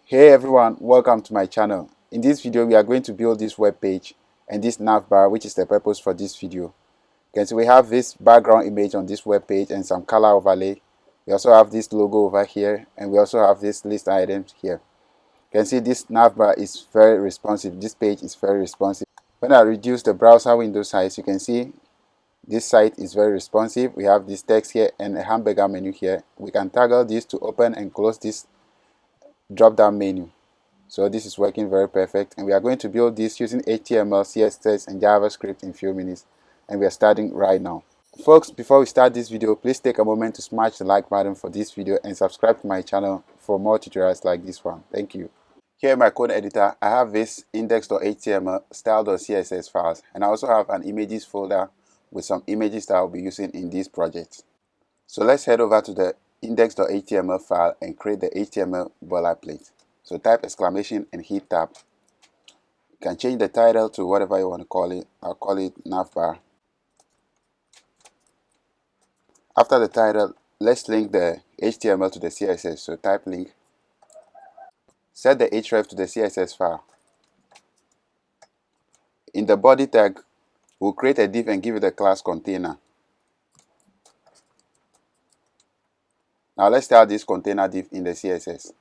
Hey everyone, welcome to my channel. In this video we are going to build this web page and this navbar, which is the purpose for this video. You can see we have this background image on this web page and some color overlay. We also have this logo over here, and we also have this list items here. You can see this navbar is very responsive. This page is very responsive. When I reduce the browser window size, you can see this site is very responsive. We have this text here and a hamburger menu here. We can toggle this to open and close this drop down menu. So this is working very perfect, and we are going to build this using HTML, CSS and JavaScript in a few minutes, and we are starting right now. Folks, before we start this video, please take a moment to smash the like button for this video and subscribe to my channel for more tutorials like this one. Thank you. Here in my code editor, I have this index.html, style.css files, and I also have an images folder with some images that I'll be using in this project. So let's head over to the index.html file and create the HTML boilerplate. So type exclamation and hit tab. You can change the title to whatever you want to call it. I'll call it navbar. After the title, let's link the HTML to the CSS. So type link. Set the href to the CSS file. In the body tag, we'll create a div and give it a class container. Now let's style this container div in the CSS.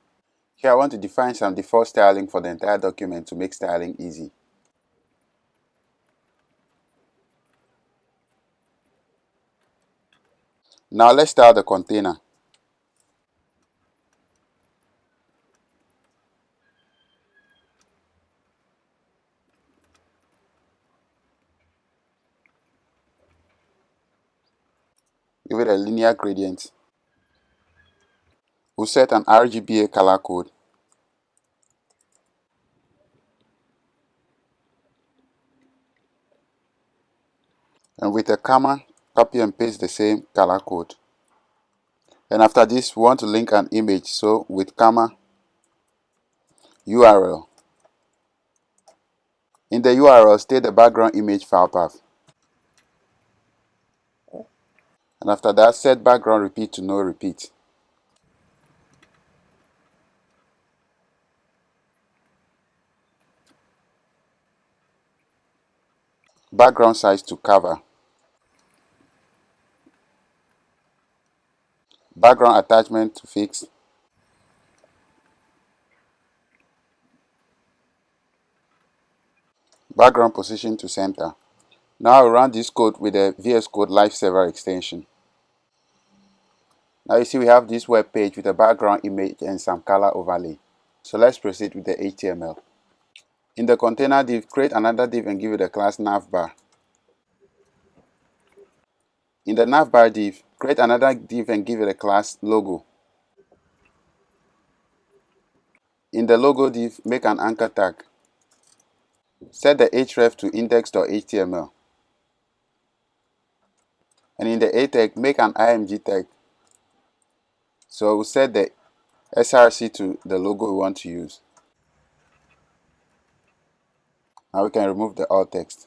Here I want to define some default styling for the entire document to make styling easy. Now let's style the container. Give it a linear gradient. We'll set an RGBA color code. And with a comma, copy and paste the same color code. And after this, we want to link an image. So with comma, URL. In the URL, state the background image file path. And after that, set background repeat to no repeat. Background size to cover. Background attachment to fixed. Background position to center. Now I'll run this code with the VS Code Live Server extension. Now you see we have this web page with a background image and some color overlay. So let's proceed with the HTML. In the container div, create another div and give it a class navbar. In the navbar div, create another div and give it a class logo. In the logo div, make an anchor tag. Set the href to index.html. And in the a tag, make an img tag. So we'll set the src to the logo we want to use. Now we can remove the alt text.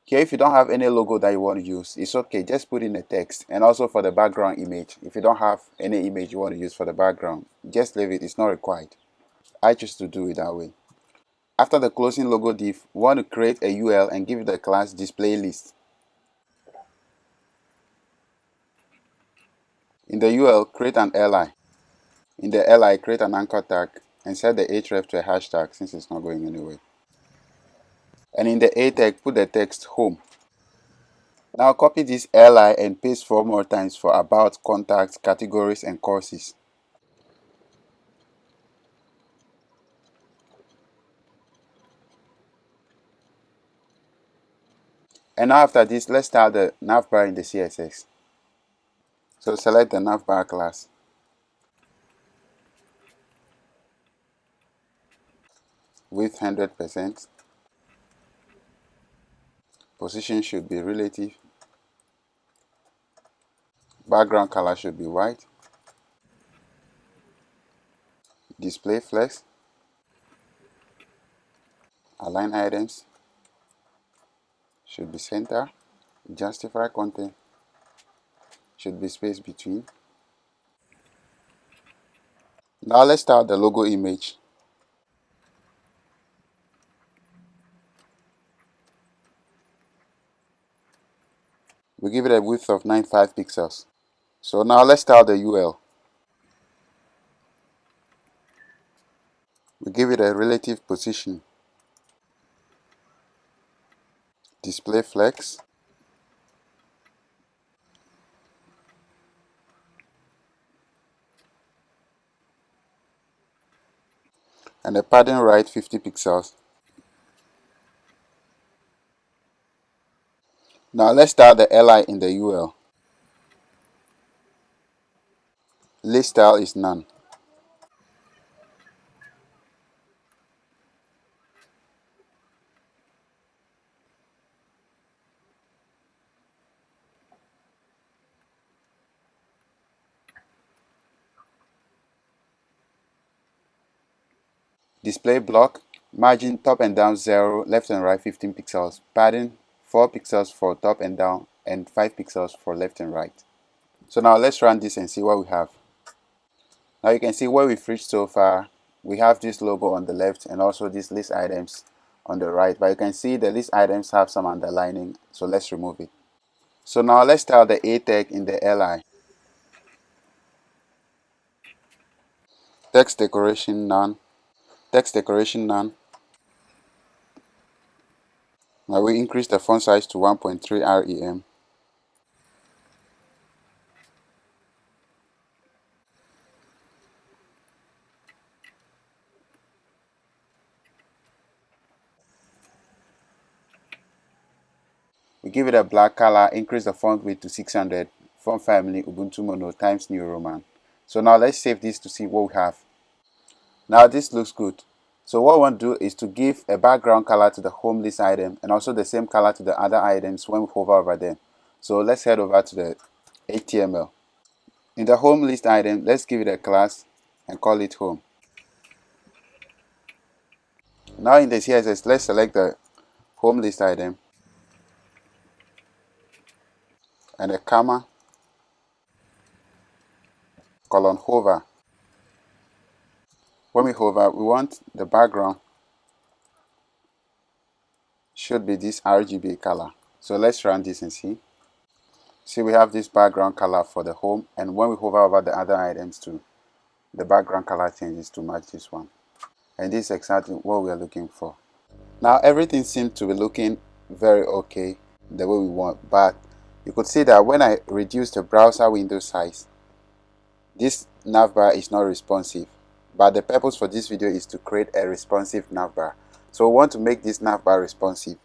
Here, if you don't have any logo that you want to use, it's okay, just put in a text. And also for the background image, if you don't have any image you want to use for the background, just leave it, it's not required. I choose to do it that way. After the closing logo div, we want to create a UL and give it the class display list. In the UL, create an li. In the li, create an anchor tag and set the href to a hashtag since it's not going anywhere. And in the a tag, put the text home. Now copy this li and paste 4 more times for about, contacts, categories and courses. And now after this, let's start the navbar in the CSS. So select the navbar class. Width 100%. Position should be relative. Background color should be white. Display flex. Align items. Should be center. Justify content. Should be space between. Now let's start the logo image. We give it a width of 95 pixels. So now let's start the UL. We give it a relative position, display flex, and a padding right 50 pixels. Now let's start the LI in the UL. List style is none. Display block, margin top and down 0, left and right 15 pixels, padding 4 pixels for top and down and 5 pixels for left and right. So now let's run this and see what we have. Now you can see where we've reached so far. We have this logo on the left and also these list items on the right, but you can see the list items have some underlining, so let's remove it. So now let's style the A tag in the LI. Text decoration none. Text decoration none. Now we increase the font size to 1.3 rem. We give it a black color, increase the font width to 600, font family Ubuntu Mono Times New Roman. So now let's save this to see what we have. Now this looks good. So what we want to do is to give a background color to the home list item and also the same color to the other items when we hover over them. So let's head over to the HTML. In the home list item, let's give it a class and call it home. Now in the CSS, let's select the home list item and a comma, colon hover. When we hover, we want the background should be this RGB color. So let's run this and see. See, we have this background color for the home, and when we hover over the other items too, the background color changes to match this one. And this is exactly what we are looking for. Now everything seems to be looking very okay the way we want, but you could see that when I reduce the browser window size, this navbar is not responsive. But the purpose for this video is to create a responsive navbar. So we want to make this navbar responsive.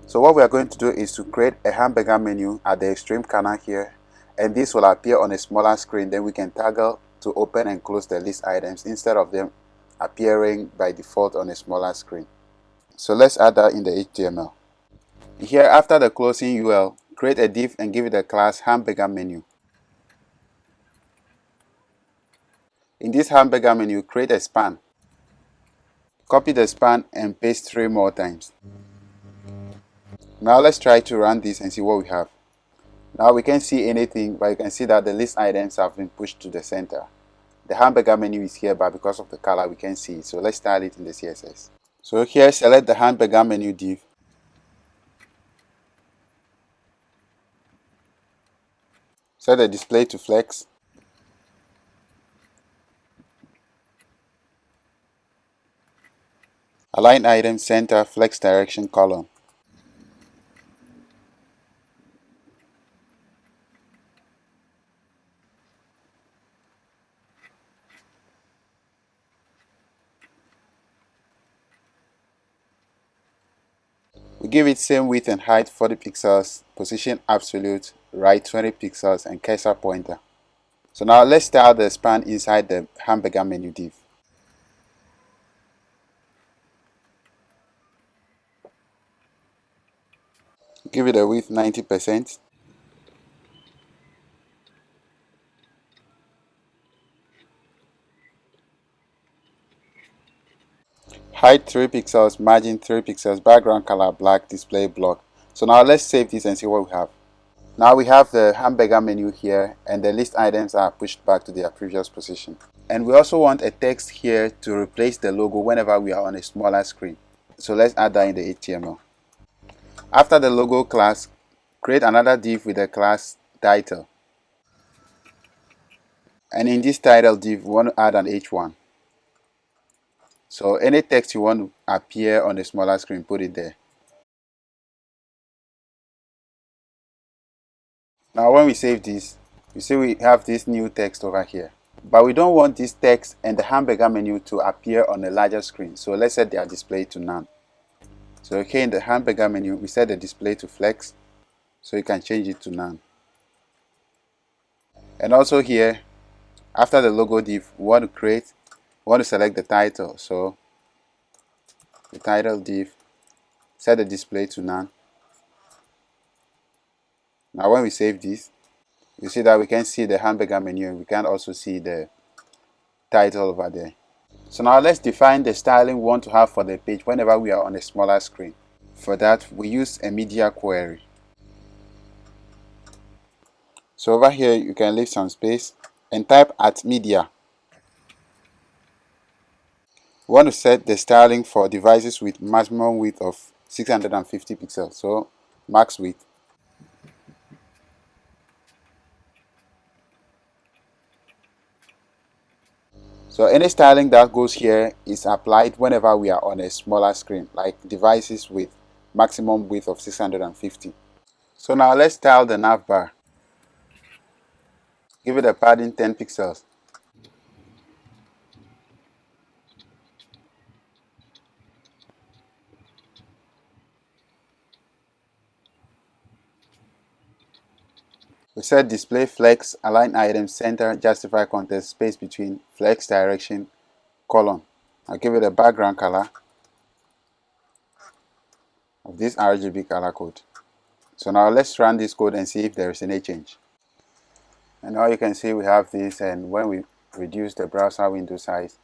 So what we are going to do is to create a hamburger menu at the extreme corner here, and this will appear on a smaller screen. Then we can toggle to open and close the list items instead of them appearing by default on a smaller screen. So let's add that in the HTML. Here, after the closing UL, create a div and give it a class hamburger menu. In this hamburger menu, create a span. Copy the span and paste 3 more times. Now let's try to run this and see what we have. Now we can't see anything, but you can see that the list items have been pushed to the center. The hamburger menu is here, but because of the color we can't see it. So let's style it in the CSS. So here, select the hamburger menu div. Set the display to flex. Align item center flex direction column. We give it same width and height 40 pixels, position absolute, right 20 pixels, and cursor pointer. So now let's style the span inside the hamburger menu div. Give it a width 90%. Height 3 pixels, margin 3 pixels, background color black, display block. So now let's save this and see what we have. Now we have the hamburger menu here, and the list items are pushed back to their previous position. And we also want a text here to replace the logo whenever we are on a smaller screen. So let's add that in the HTML. After the logo class, create another div with the class title. And in this title div, we want to add an H1. So any text you want to appear on a smaller screen, put it there. Now when we save this, you see we have this new text over here. But we don't want this text and the hamburger menu to appear on a larger screen. So let's set their display to none. So here in the hamburger menu, we set the display to flex. So you can change it to none. And also here, after the logo div, we want to select the title. So the title div, set the display to none. Now when we save this, you see that we can see the hamburger menu and we can also see the title over there. So now let's define the styling we want to have for the page whenever we are on a smaller screen. For that, we use a media query. So over here, you can leave some space and type @media. We want to set the styling for devices with maximum width of 650 pixels. So max width. So any styling that goes here is applied whenever we are on a smaller screen, like devices with maximum width of 650. So now let's style the navbar. Give it a padding 10 pixels. We set display flex, align items, center, justify context, space between, flex direction, colon. I'll give it a background color of this RGB color code. So now let's run this code and see if there is any change. And now you can see we have this, and when we reduce the browser window size,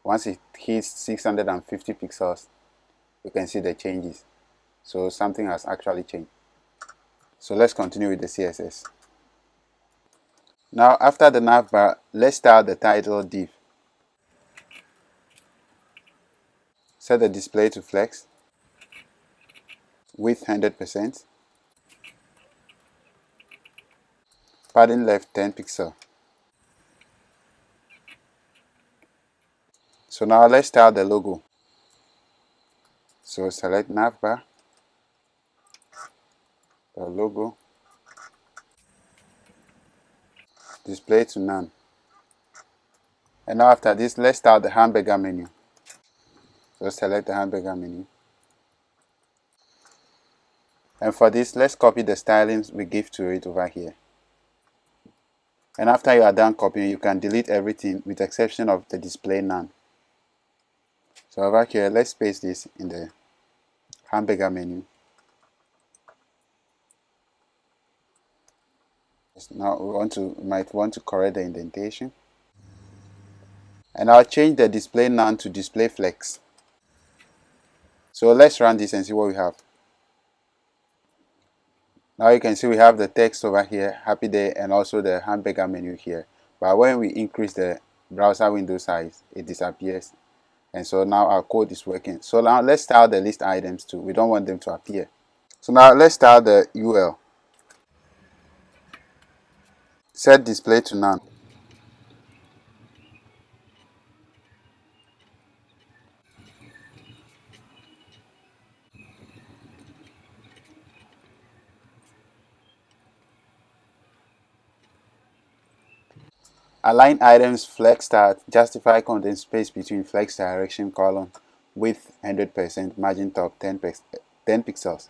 once it hits 650 pixels, you can see the changes. So something has actually changed. So let's continue with the CSS. Now after the navbar, let's start the title div. Set the display to flex, width 100%, padding left 10 pixel. So now let's start the logo. So select navbar, the logo, display to none. And now after this, let's start the hamburger menu. So select the hamburger menu. And for this, let's copy the stylings we give to it over here. And after you are done copying, you can delete everything with the exception of the display none. So over here, let's paste this in the hamburger menu. Now we might want to correct the indentation. And I'll change the display none to display flex. So let's run this and see what we have. Now you can see we have the text over here, happy day, and also the hamburger menu here. But when we increase the browser window size, it disappears. And so now our code is working. So now let's style the list items too. We don't want them to appear. So now let's style the UL. Set display to none. Align items flex start, justify content space between flex direction column, width 100%, margin top 10 pixels.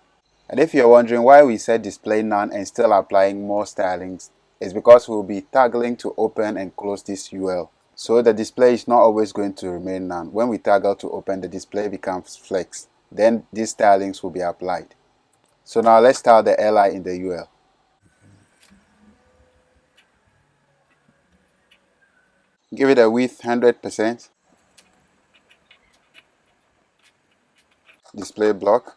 And if you're wondering why we set display none and still applying more stylings, it's because we'll be toggling to open and close this UL. So the display is not always going to remain none. When we toggle to open, the display becomes flex. Then these stylings will be applied. So now let's style the LI in the UL. Give it a width 100%, display block,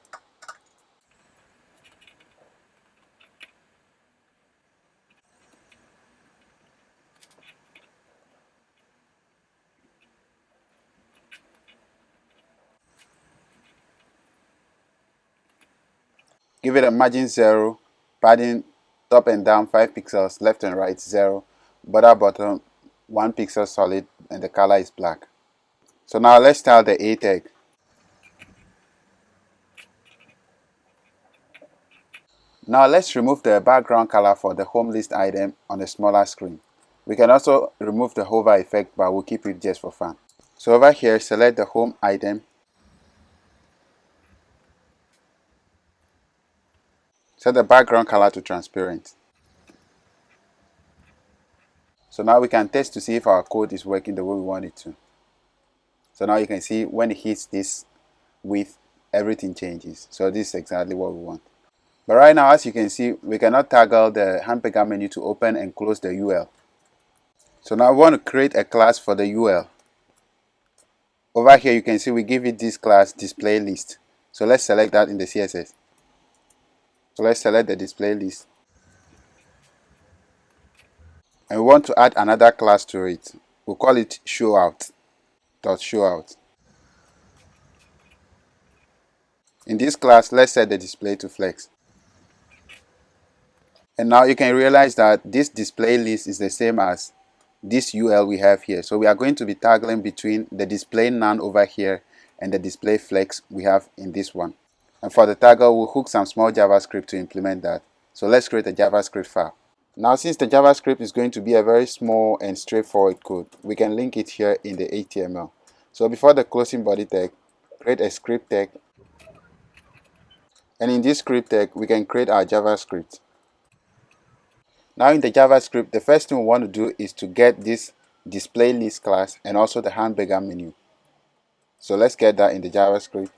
Give it a margin 0, padding top and down 5 pixels, left and right 0, border bottom 1 pixel solid, and the color is black. So now let's style the A tag. Now let's remove the background color for the home list item on a smaller screen. We can also remove the hover effect, but we'll keep it just for fun. So over here, select the home item. Set the background color to transparent. So now we can test to see if our code is working the way we want it to. So now you can see when it hits this width, everything changes. So this is exactly what we want. But right now, as you can see, we cannot toggle the hamburger menu to open and close the UL. So now we want to create a class for the UL. Over here, you can see we give it this class display list. So let's select that in the CSS. So let's select the display list. And we want to add another class to it. We'll call it showout. .showout. In this class, let's set the display to flex. And now you can realize that this display list is the same as this UL we have here. So we are going to be toggling between the display none over here and the display flex we have in this one. And for the toggle, we'll hook some small JavaScript to implement that. So let's create a JavaScript file. Now, since the JavaScript is going to be a very small and straightforward code, we can link it here in the HTML. So before the closing body tag, create a script tag. And in this script tag, we can create our JavaScript. Now in the JavaScript, the first thing we want to do is to get this display list class and also the hamburger menu. So let's get that in the JavaScript.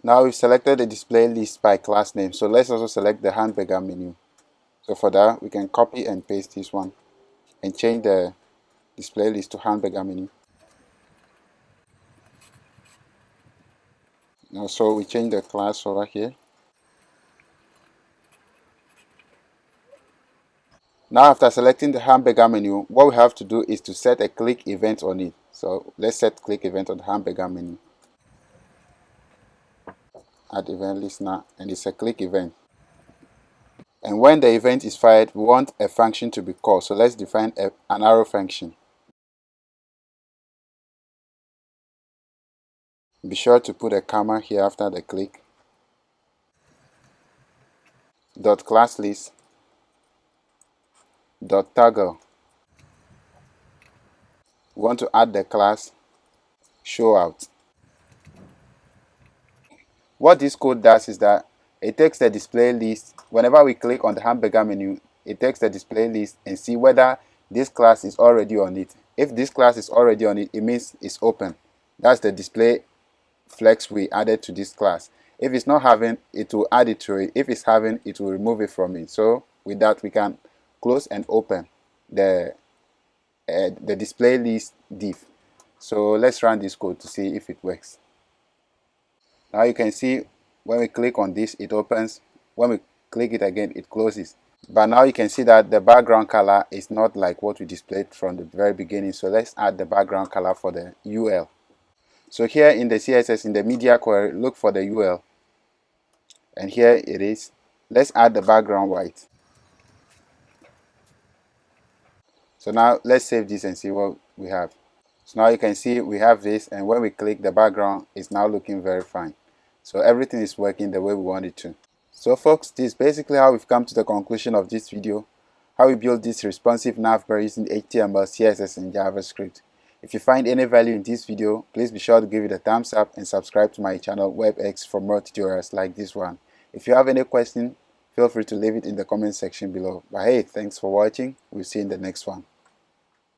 Now we've selected the display list by class name. So let's also select the hamburger menu. So for that, we can copy and paste this one and change the display list to hamburger menu. Now, so we change the class over here. Now after selecting the hamburger menu, what we have to do is to set a click event on it. So let's set click event on the hamburger menu. Add event listener, and it's a click event. And when the event is fired, we want a function to be called. So let's define an arrow function. Be sure to put a comma here after the click. Dot class list. Dot toggle. We want to add the class showout. What this code does is that it takes the display list. Whenever we click on the hamburger menu, it takes the display list and see whether this class is already on it. If this class is already on it, it means it's open. That's the display flex we added to this class. If it's not having, it will add it to it. If it's having, it will remove it from it. So with that, we can close and open the display list div. So let's run this code to see if it works. Now you can see when we click on this, it opens. When we click it again, it closes. But now you can see that the background color is not like what we displayed from the very beginning. So let's add the background color for the UL. So here in the CSS, in the media query, look for the UL. And here it is. Let's add the background white. So now let's save this and see what we have. So now you can see we have this, and when we click, the background is now looking very fine. So everything is working the way we want it to. So folks, this is basically how we've come to the conclusion of this video, how we build this responsive navbar using HTML, CSS, and JavaScript. If you find any value in this video, please be sure to give it a thumbs up and subscribe to my channel WebX for more tutorials like this one. If you have any question, feel free to leave it in the comment section below. But hey, thanks for watching. We'll see you in the next one.